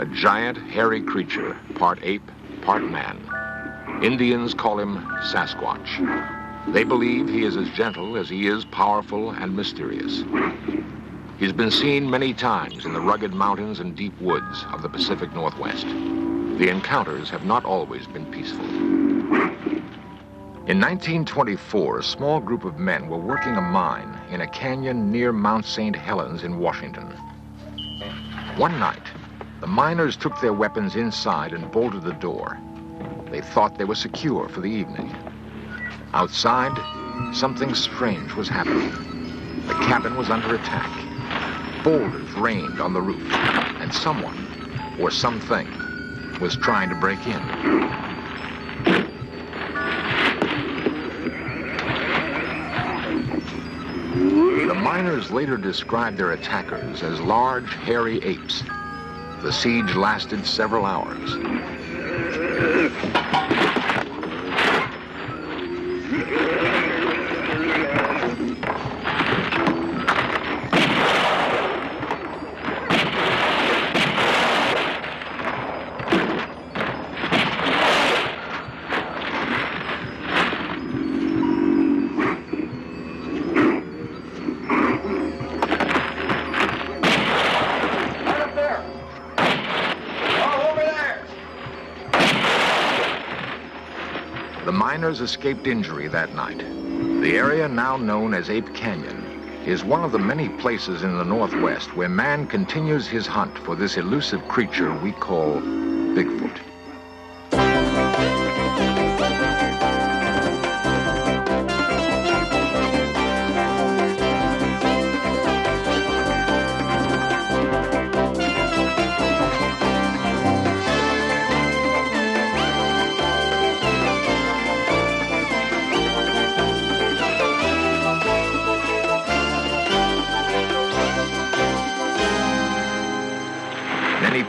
A giant, hairy creature, part ape, part man. Indians call him Sasquatch. They believe he is as gentle as he is powerful and mysterious. He's been seen many times in the rugged mountains and deep woods of the Pacific Northwest. The encounters have not always been peaceful. In 1924, a small group of men were working a mine in a canyon near Mount St. Helens in Washington. One night, the miners took their weapons inside and bolted the door. They thought they were secure for the evening. Outside, something strange was happening. The cabin was under attack. Boulders rained on the roof, and someone, or something, was trying to break in. The miners later described their attackers as large, hairy apes. The siege lasted several hours. Escaped injury that night. The area now known as Ape Canyon is one of the many places in the Northwest where man continues his hunt for this elusive creature we call Bigfoot.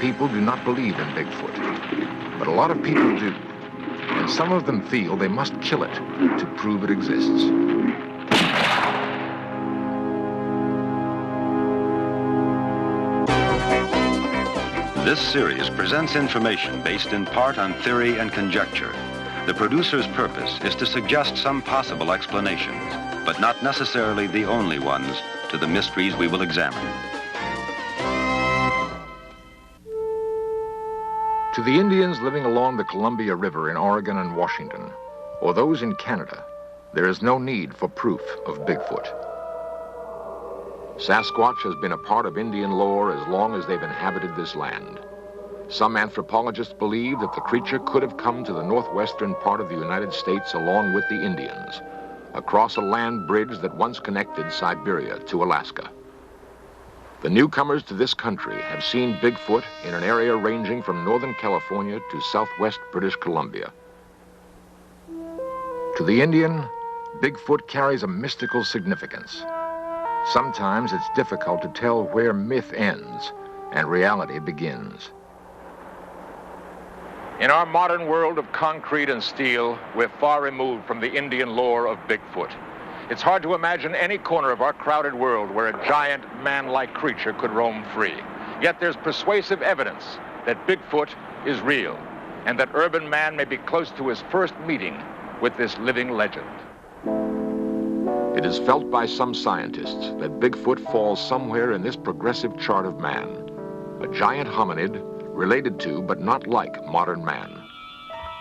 People do not believe in Bigfoot, but a lot of people do, and some of them feel they must kill it to prove it exists. This series presents information based in part on theory and conjecture. The producer's purpose is to suggest some possible explanations, but not necessarily the only ones, to the mysteries we will examine. To the Indians living along the Columbia River in Oregon and Washington, or those in Canada, there is no need for proof of Bigfoot. Sasquatch has been a part of Indian lore as long as they've inhabited this land. Some anthropologists believe that the creature could have come to the northwestern part of the United States along with the Indians, across a land bridge that once connected Siberia to Alaska. The newcomers to this country have seen Bigfoot in an area ranging from Northern California to southwest British Columbia. To the Indian, Bigfoot carries a mystical significance. Sometimes it's difficult to tell where myth ends and reality begins. In our modern world of concrete and steel, we're far removed from the Indian lore of Bigfoot. It's hard to imagine any corner of our crowded world where a giant, man-like creature could roam free. Yet there's persuasive evidence that Bigfoot is real, and that urban man may be close to his first meeting with this living legend. It is felt by some scientists that Bigfoot falls somewhere in this progressive chart of man, a giant hominid related to but not like modern man.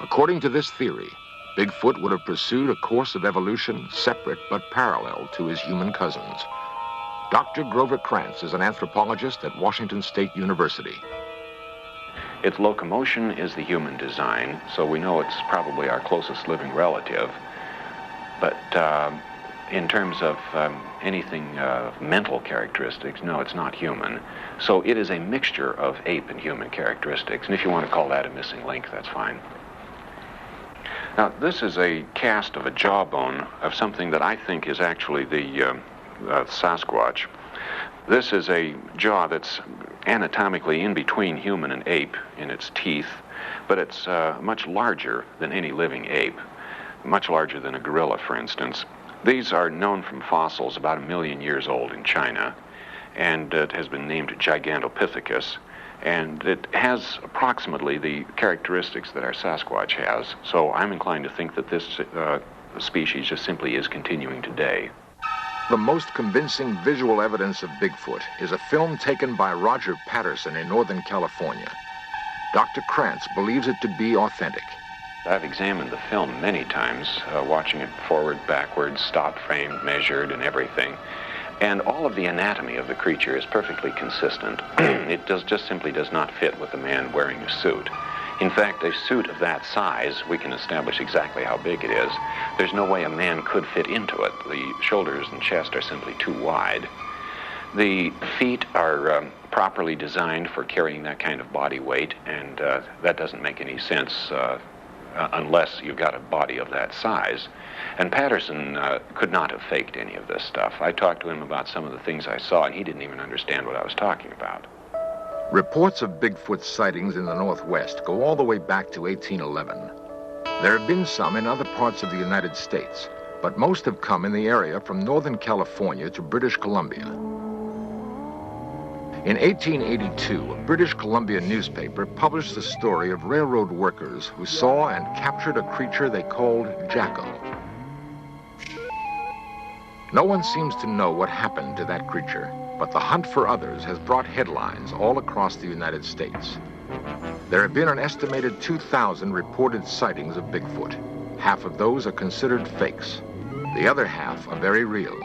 According to this theory, Bigfoot would have pursued a course of evolution separate but parallel to his human cousins. Dr. Grover Krantz is an anthropologist at Washington State University. Its locomotion is the human design, so we know it's probably our closest living relative. But in terms of anything mental characteristics, no, it's not human. So it is a mixture of ape and human characteristics, and if you want to call that a missing link, that's fine. Now, this is a cast of a jawbone of something that I think is actually the Sasquatch. This is a jaw that's anatomically in between human and ape in its teeth, but it's much larger than any living ape, much larger than a gorilla, for instance. These are known from fossils about 1 million years old in China, and it has been named Gigantopithecus. And it has approximately the characteristics that our Sasquatch has. So I'm inclined to think that this species just simply is continuing today. The most convincing visual evidence of Bigfoot is a film taken by Roger Patterson in Northern California. Dr. Krantz believes it to be authentic. I've examined the film many times, watching it forward, backwards, stop framed, measured, and everything. And all of the anatomy of the creature is perfectly consistent. It just simply does not fit with a man wearing a suit. In fact, a suit of that size, we can establish exactly how big it is. There's no way a man could fit into it. The shoulders and chest are simply too wide. The feet are properly designed for carrying that kind of body weight, and that doesn't make any sense unless you've got a body of that size. And Patterson could not have faked any of this stuff. I talked to him about some of the things I saw, and he didn't even understand what I was talking about. Reports of Bigfoot sightings in the Northwest go all the way back to 1811. There have been some in other parts of the United States, but most have come in the area from Northern California to British Columbia. In 1882, a British Columbia newspaper published the story of railroad workers who saw and captured a creature they called Jacko. No one seems to know what happened to that creature, but the hunt for others has brought headlines all across the United States. There have been an estimated 2,000 reported sightings of Bigfoot. Half of those are considered fakes. The other half are very real,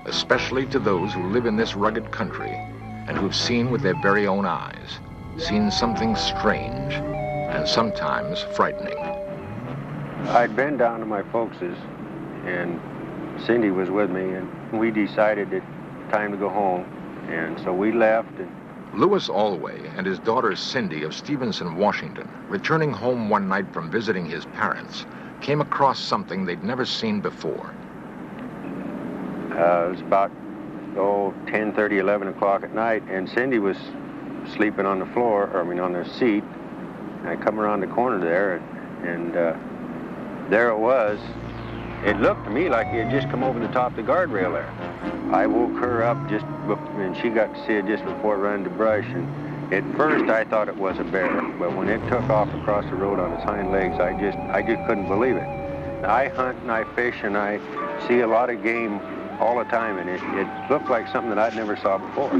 especially to those who live in this rugged country and who've seen with their very own eyes, seen something strange and sometimes frightening. I'd been down to my folks's, and Syndee was with me, and we decided it time to go home, and so we left. And Louis Alway and his daughter Syndee of Stevenson, Washington, returning home one night from visiting his parents, came across something they'd never seen before. It was about 10:30, 11 o'clock at night, and Syndee was sleeping on the floor, on the seat. And I come around the corner there, and there it was. It looked to me like he had just come over the top of the guardrail there. I woke her up and she got to see it just before it ran into brush. And at first I thought it was a bear, but when it took off across the road on its hind legs, I just couldn't believe it. I hunt and I fish and I see a lot of game all the time, and it looked like something that I'd never saw before.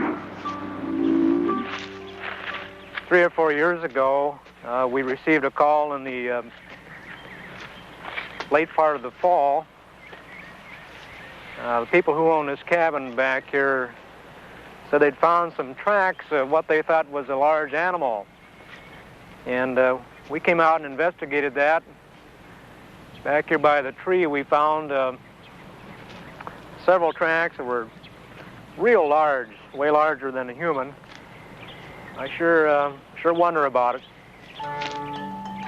3 or 4 years ago, we received a call in the late part of the fall. The people who own this cabin back here said they'd found some tracks of what they thought was a large animal. And we came out and investigated that. Back here by the tree, we found several tracks that were real large, way larger than a human. I sure wonder about it.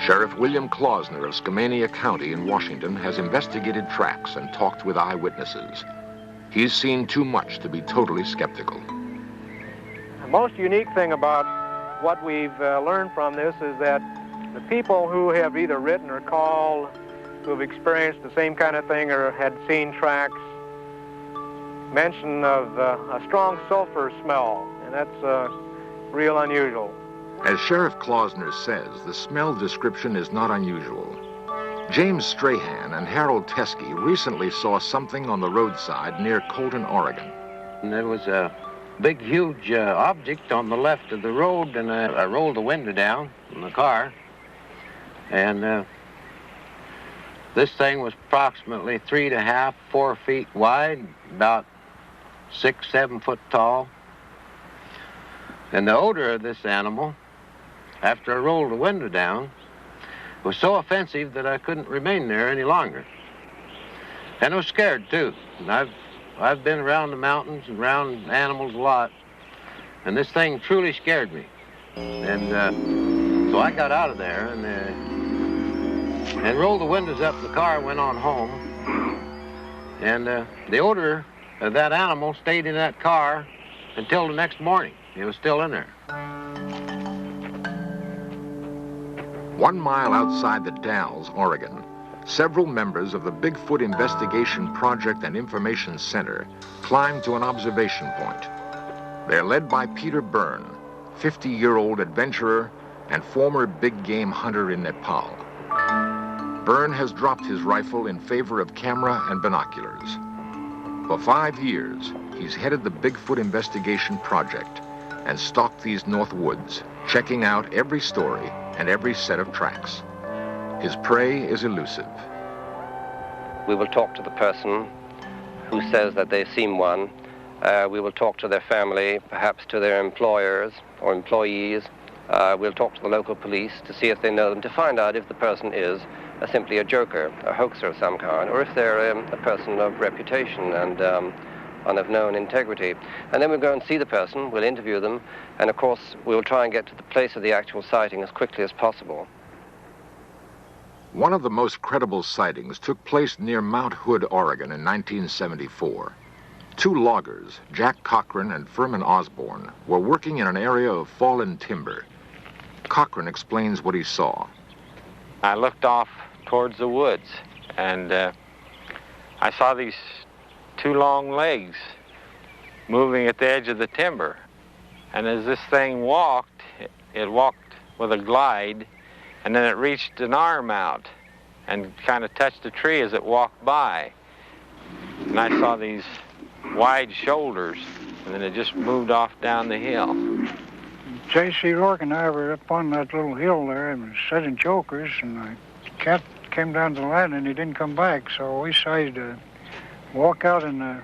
Sheriff William Klausner of Skamania County in Washington has investigated tracks and talked with eyewitnesses. He's seen too much to be totally skeptical. The most unique thing about what we've learned from this is that the people who have either written or called, who have experienced the same kind of thing or had seen tracks, mention of a strong sulfur smell, and that's real unusual. As Sheriff Klausner says, the smell description is not unusual. James Strahan and Harold Teskey recently saw something on the roadside near Colton, Oregon. And there was a big, huge object on the left of the road, and I rolled the window down in the car, and this thing was approximately 3.5, 4 feet wide, about 6, 7 foot tall. And the odor of this animal, after I rolled the window down, was so offensive that I couldn't remain there any longer. And I was scared, too. And I've been around the mountains and around animals a lot, and this thing truly scared me. And so I got out of there and rolled the windows up in the car and went on home. And the odor of that animal stayed in that car until the next morning. It was still in there. 1 mile outside the Dalles, Oregon, several members of the Bigfoot Investigation Project and Information Center climbed to an observation point. They're led by Peter Byrne, 50-year-old adventurer and former big game hunter in Nepal. Byrne has dropped his rifle in favor of camera and binoculars. For 5 years, he's headed the Bigfoot investigation project and stalked these North Woods, checking out every story and every set of tracks. His prey is elusive. We will talk to the person who says that they've seen one. We will talk to their family, perhaps to their employers or employees. We'll talk to the local police to see if they know them, to find out if the person is simply a joker, a hoaxer of some kind, or if they're a person of reputation and of known integrity. And then we'll go and see the person, we'll interview them, and of course we'll try and get to the place of the actual sighting as quickly as possible. One of the most credible sightings took place near Mount Hood, Oregon in 1974. 2 loggers, Jack Cochran and Furman Osborne, were working in an area of fallen timber. Cochran explains what he saw. I looked off towards the woods, and I saw these 2 long legs moving at the edge of the timber. And as this thing walked, it walked with a glide, and then it reached an arm out and kind of touched a tree as it walked by. And I saw these wide shoulders, and then it just moved off down the hill. J.C. Rourke and I were up on that little hill there and setting jokers, and the cat came down the ladder and he didn't come back, so we decided to walk out in the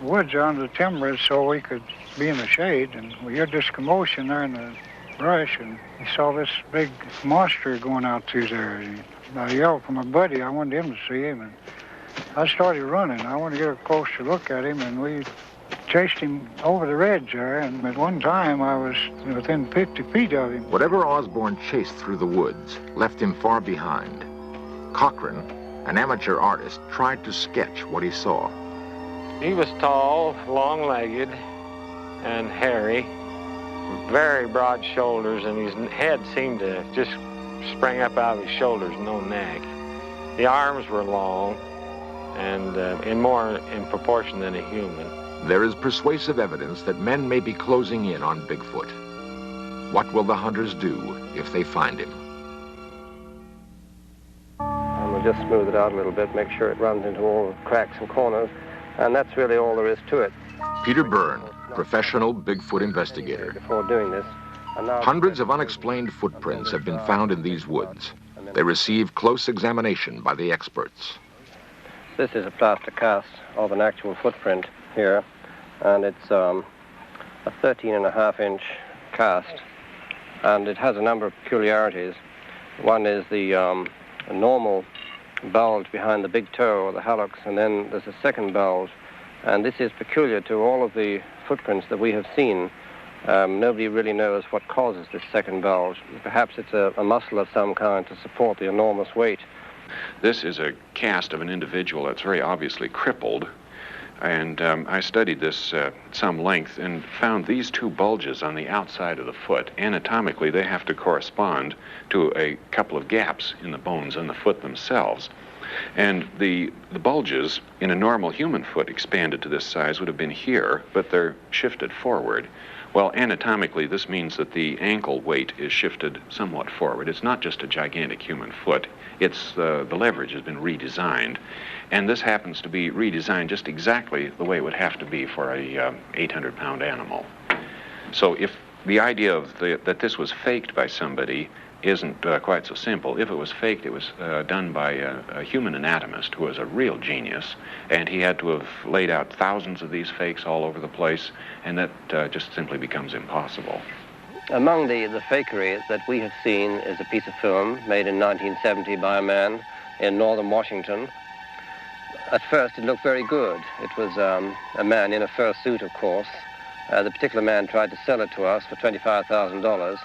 woods onto the timber so we could be in the shade, and we heard this commotion there in the brush, and we saw this big monster going out through there. And I yelled for my buddy. I wanted him to see him, and I started running. I wanted to get a closer look at him, and we chased him over the ridge there, and at one time I was within 50 feet of him. Whatever Osborne chased through the woods left him far behind. Cochran, an amateur artist, tried to sketch what he saw. He was tall, long-legged, and hairy, very broad shoulders, and his head seemed to just spring up out of his shoulders, no neck. The arms were long and more in proportion than a human. There is persuasive evidence that men may be closing in on Bigfoot. What will the hunters do if they find him? And we'll just smooth it out a little bit, make sure it runs into all the cracks and corners, and that's really all there is to it. Peter Byrne, professional Bigfoot investigator. Before doing this, Hundreds of unexplained footprints have been found in these woods. They receive close examination by the experts. This is a plaster cast of an actual footprint here, and it's a 13.5-inch cast, and it has a number of peculiarities. One is the normal bulge behind the big toe or the hallux, and then there's a second bulge, and this is peculiar to all of the footprints that we have seen. Nobody really knows what causes this second bulge. Perhaps it's a muscle of some kind to support the enormous weight. This is a cast of an individual that's very obviously crippled, and I studied this at some length and found these 2 bulges on the outside of the foot. Anatomically, they have to correspond to a couple of gaps in the bones on the foot themselves. And the bulges in a normal human foot expanded to this size would have been here, but they're shifted forward. Well, anatomically, this means that the ankle weight is shifted somewhat forward. It's not just a gigantic human foot. It's the leverage has been redesigned. And this happens to be redesigned just exactly the way it would have to be for a 800-pound animal. So if the idea of that this was faked by somebody isn't quite so simple. If it was faked, it was done by a human anatomist who was a real genius, and he had to have laid out thousands of these fakes all over the place, and that just simply becomes impossible. Among the fakery that we have seen is a piece of film made in 1970 by a man in northern Washington. At first, it looked very good. It was a man in a fur suit, of course. The particular man tried to sell it to us for $25,000.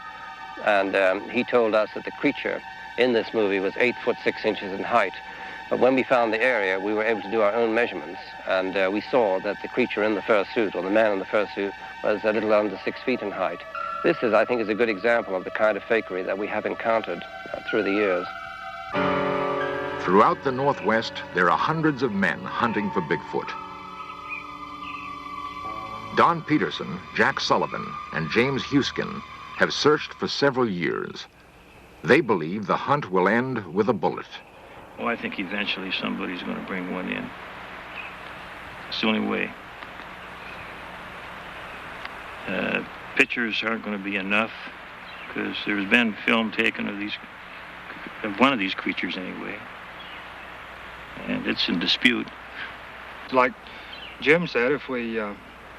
And he told us that the creature in this movie was 8 foot 6 inches in height. But when we found the area, we were able to do our own measurements, and we saw that the creature in the fur suit, or the man in the fur suit, was a little under 6 feet in height. This is, I think, is a good example of the kind of fakery that we have encountered through the years. Throughout the Northwest, there are hundreds of men hunting for Bigfoot. Don Peterson, Jack Sullivan, and James Huskin have searched for several years. They believe the hunt will end with a bullet. Well, I think eventually somebody's going to bring one in. It's the only way. Pictures aren't going to be enough because there's been film taken of one of these creatures anyway, and it's in dispute. Like Jim said, if we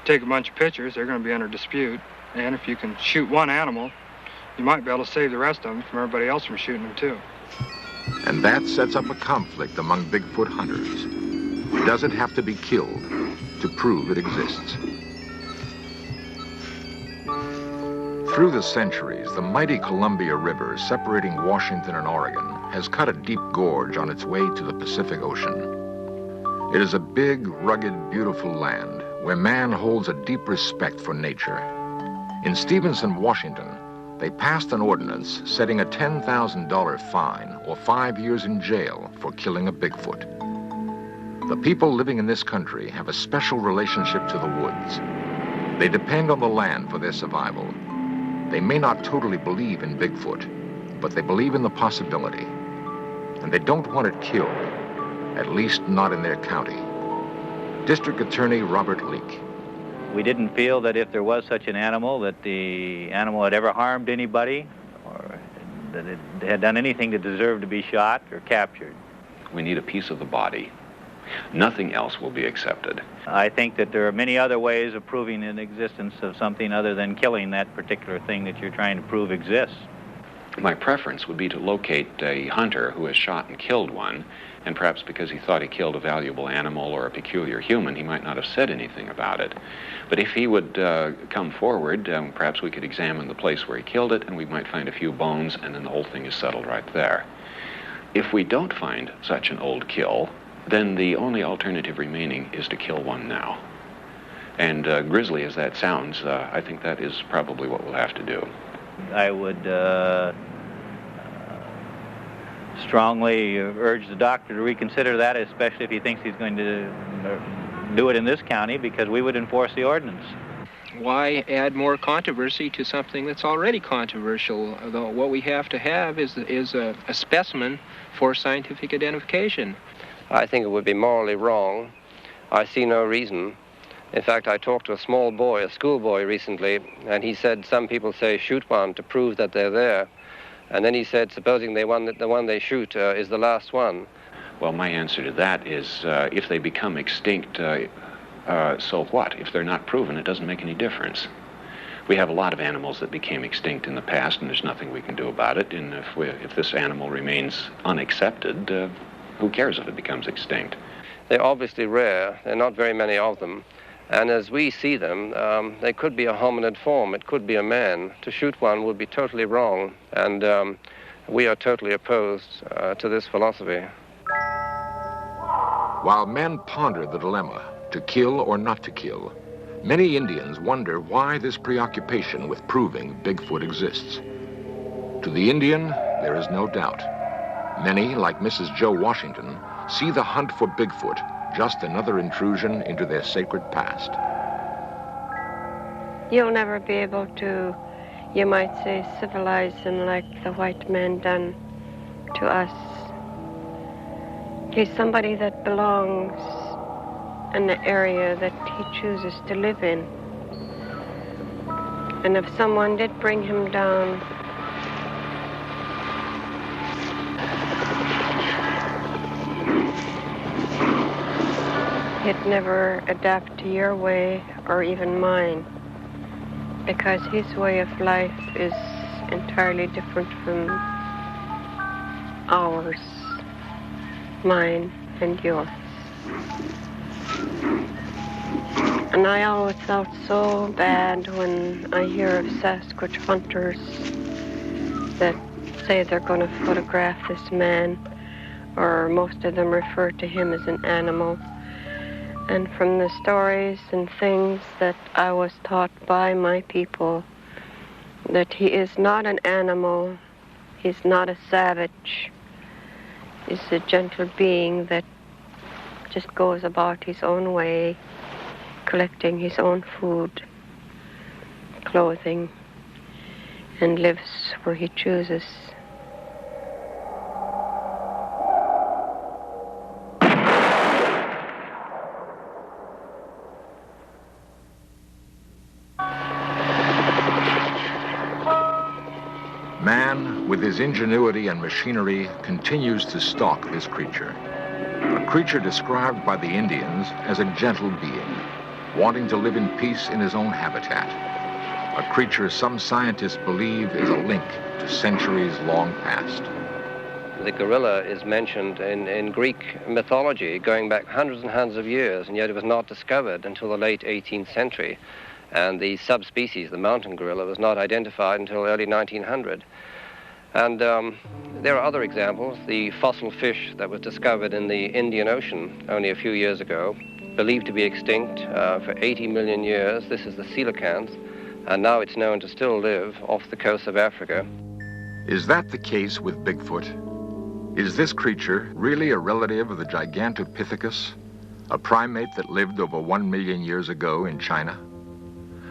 take a bunch of pictures, they're going to be under dispute, and if you can shoot one animal, you might be able to save the rest of them from everybody else from shooting them too. And that sets up a conflict among Bigfoot hunters. Does it have to be killed to prove it exists? Through the centuries, the mighty Columbia River separating Washington and Oregon has cut a deep gorge on its way to the Pacific Ocean. It is a big, rugged, beautiful land where man holds a deep respect for nature. In Stevenson, Washington, they passed an ordinance setting a $10,000 fine or 5 years in jail for killing a Bigfoot. The people living in this country have a special relationship to the woods. They depend on the land for their survival. They may not totally believe in Bigfoot, but they believe in the possibility. And they don't want it killed, at least not in their county. District Attorney Robert Leake. We didn't feel that if there was such an animal, that the animal had ever harmed anybody or that it had done anything to deserve to be shot or captured. We need a piece of the body. Nothing else will be accepted. I think that there are many other ways of proving the existence of something other than killing that particular thing that you're trying to prove exists. My preference would be to locate a hunter who has shot and killed one, and perhaps because he thought he killed a valuable animal or a peculiar human, he might not have said anything about it. But if he would come forward, perhaps we could examine the place where he killed it, and we might find a few bones, and then the whole thing is settled right there. If we don't find such an old kill, then the only alternative remaining is to kill one now. And grisly as that sounds, I think that is probably what we'll have to do. I would strongly urge the doctor to reconsider that, especially if he thinks he's going to do it in this county, because we would enforce the ordinance. Why add more controversy to something that's already controversial? Although what we have to have is a specimen for scientific identification. I think it would be morally wrong. I see no reason. In fact, I talked to a small boy, a schoolboy recently, and he said some people say shoot one to prove that they're there. And then he said, supposing the one they shoot is the last one. Well, my answer to that is if they become extinct, so what? If they're not proven, it doesn't make any difference. We have a lot of animals that became extinct in the past, and there's nothing we can do about it. And if this animal remains unaccepted, who cares if it becomes extinct? They're obviously rare. There are not very many of them. And as we see them, they could be a hominid form. It could be a man. To shoot one would be totally wrong. And we are totally opposed to this philosophy. While men ponder the dilemma, to kill or not to kill, many Indians wonder why this preoccupation with proving Bigfoot exists. To the Indian, there is no doubt. Many, like Mrs. Joe Washington, see the hunt for Bigfoot just another intrusion into their sacred past. You'll never be able to, you might say, civilize him like the white man done to us. He's somebody that belongs in the area that he chooses to live in. And if someone did bring him down, he'd never adapt to your way or even mine, because his way of life is entirely different from ours, mine and yours. And I always felt so bad when I hear of Sasquatch hunters that say they're going to photograph this man, or most of them refer to him as an animal. And from the stories and things that I was taught by my people, that he is not an animal, he's not a savage, he's a gentle being that just goes about his own way, collecting his own food, clothing, and lives where he chooses. Man, with his ingenuity and machinery, continues to stalk this creature. A creature described by the Indians as a gentle being, wanting to live in peace in his own habitat. A creature some scientists believe is a link to centuries long past. The gorilla is mentioned in Greek mythology going back hundreds and hundreds of years, and yet it was not discovered until the late 18th century. And the subspecies, the mountain gorilla, was not identified until early 1900. And there are other examples. The fossil fish that was discovered in the Indian Ocean only a few years ago, believed to be extinct for 80 million years. This is the coelacanth, and now it's known to still live off the coast of Africa. Is that the case with Bigfoot? Is this creature really a relative of the Gigantopithecus, a primate that lived over 1 million years ago in China?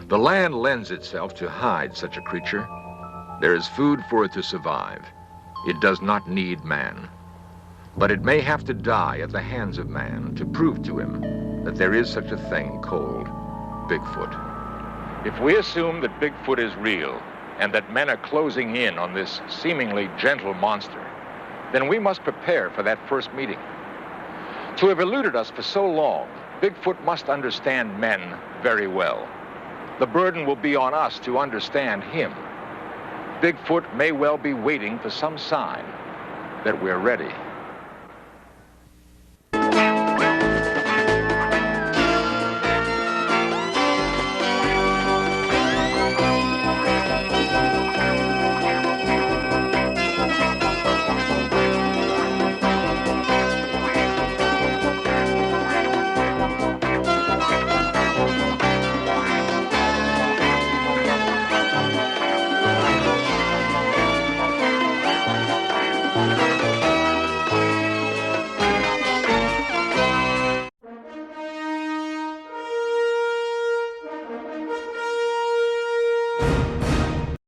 The land lends itself to hide such a creature. There is food for it to survive. It does not need man. But it may have to die at the hands of man to prove to him that there is such a thing called Bigfoot. If we assume that Bigfoot is real and that men are closing in on this seemingly gentle monster, then we must prepare for that first meeting. To have eluded us for so long, Bigfoot must understand men very well. The burden will be on us to understand him. Bigfoot may well be waiting for some sign that we're ready.